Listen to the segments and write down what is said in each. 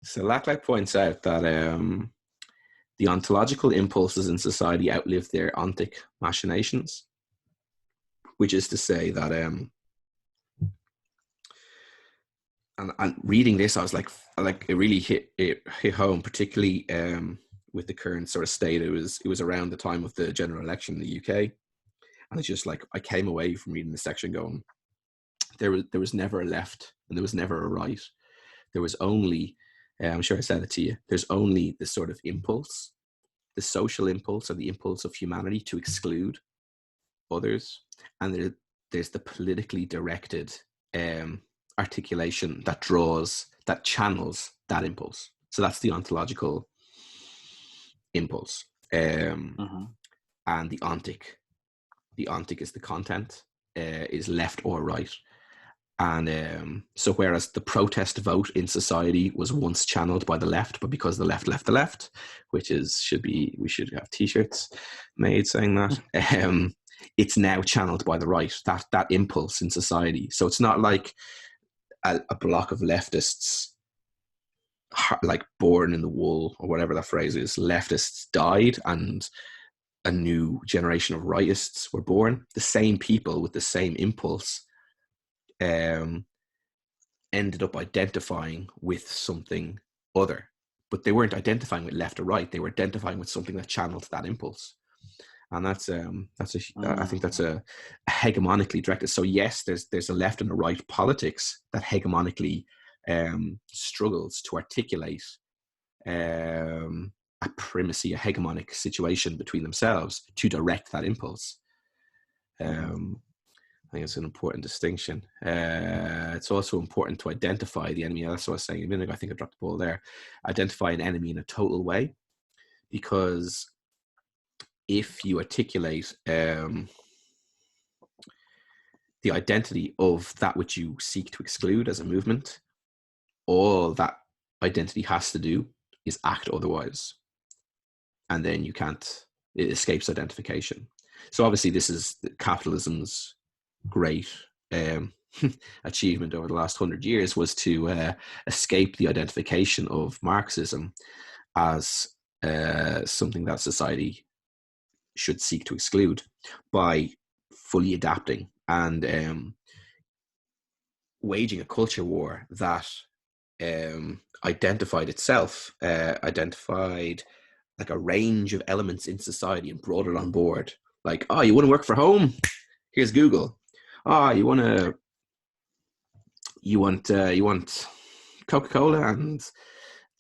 So Laclay points out that the ontological impulses in society outlive their ontic machinations, which is to say that, and reading this, I was like it really hit home, particularly with the current sort of state. It was around the time of the general election in the UK, and it's just like I came away from reading this section going, there was never a left and there was never a right. There was only, I'm sure I said it to you, there's only this sort of impulse, the social impulse or the impulse of humanity to exclude others. And there's the politically directed articulation that channels that impulse. So that's the ontological impulse. And the ontic is the content, is left or right. And so whereas the protest vote in society was once channeled by the left, but because the left left the left, which we should have t-shirts made saying that, it's now channeled by the right, that impulse in society. So it's not like a block of leftists, like born in the wool or whatever that phrase is, leftists died and a new generation of rightists were born. The same people with the same impulse ended up identifying with something other, but they weren't identifying with left or right. They were identifying with something that channeled that impulse, and I think that's a hegemonically directed. So yes, there's a left and a right politics that hegemonically struggles to articulate a primacy, a hegemonic situation between themselves to direct that impulse. I think it's an important distinction. It's also important to identify the enemy. That's what I was saying a minute ago. I think I dropped the ball there. Identify an enemy in a total way, because if you articulate the identity of that which you seek to exclude as a movement, all that identity has to do is act otherwise. And then it escapes identification. So obviously this is capitalism's great achievement over the last 100 years, was to escape the identification of Marxism as something that society should seek to exclude by fully adapting and waging a culture war that identified like a range of elements in society and brought it on board. Like, oh, you want to work for home? Here's Google. Oh, you want Coca-Cola and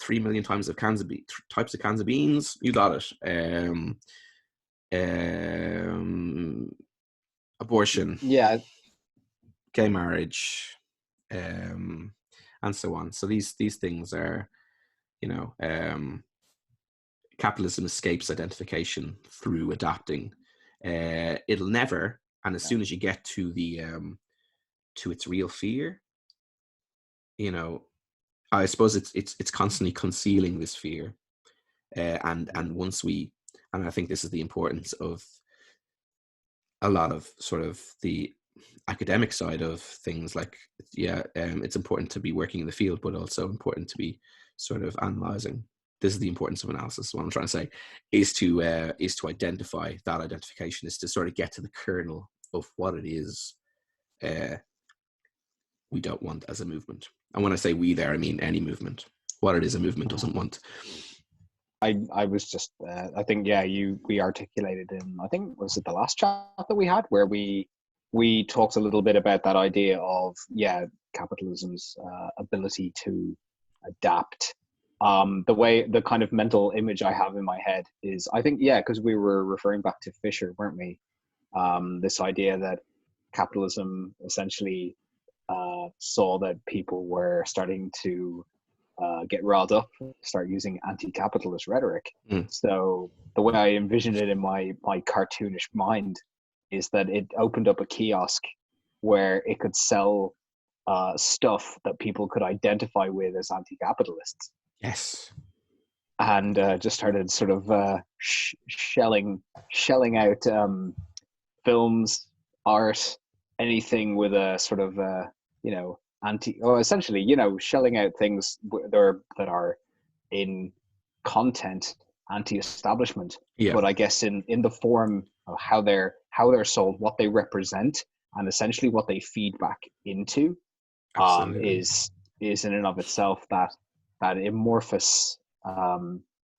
3 million types of cans of beans? You got it. Abortion. Yeah. Gay marriage. And so on. So these things are, capitalism escapes identification through adapting. It'll never, and as soon as you get to the to its real fear, I suppose it's constantly concealing this fear, and I think this is the importance of a lot of sort of the academic side of things. Like, it's important to be working in the field, but also important to be sort of analyzing. This is the importance of analysis. What I'm trying to say is to identify that identification, is to sort of get to the kernel of what it is we don't want as a movement. And when I say we there, I mean any movement. What it is a movement doesn't want. I was just, I think, we articulated in, I think, was it the last chat that we had, where we talked a little bit about that idea of, capitalism's ability to adapt. The kind of mental image I have in my head is, I think, because we were referring back to Fisher, weren't we? This idea that capitalism essentially saw that people were starting to get riled up, start using anti-capitalist rhetoric. So the way I envisioned it in my cartoonish mind is that it opened up a kiosk where it could sell stuff that people could identify with as anti-capitalists. Yes. And just started sort of shelling out films, art, anything with a sort of essentially, shelling out things that are in content anti-establishment, Yeah, but I guess in the form of how they're sold, what they represent, and essentially what they feed back into, absolutely. is in and of itself that amorphous.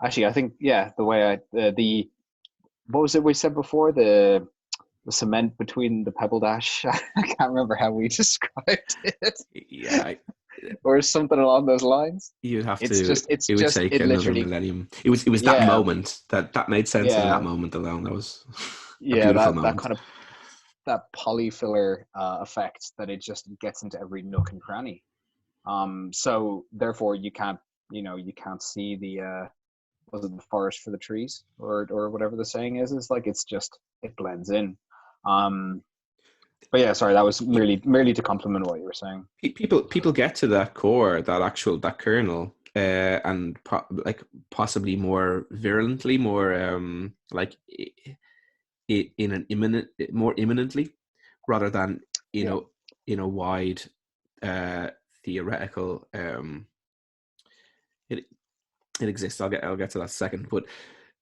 Actually, I think, yeah, the way the what was it we said before, the cement between the pebble dash. I can't remember how we described it, Yeah, or something along those lines. you'd have It's to. just, it's It would just, take it another literally, millennium. It was that yeah, moment that made sense in that yeah, moment alone. That was a yeah. beautiful That moment. kind of that polyfiller effect that it just gets into every nook and cranny. So therefore, you can't see the was it the forest for the trees, or whatever the saying is. It's like it's just, it blends in. Um, but yeah, sorry, that was merely to compliment what you were saying. People get to that core, that kernel, and like possibly more virulently, more like in an imminent, more imminently, rather than you Yeah. know in a wide uh, theoretical. It it exists. I'll get to that second. But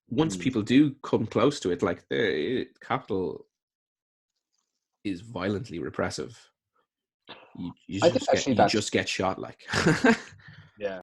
once Mm. people do come close to it, like capital is violently repressive. You I think just get actually you that's, just get shot like. yeah.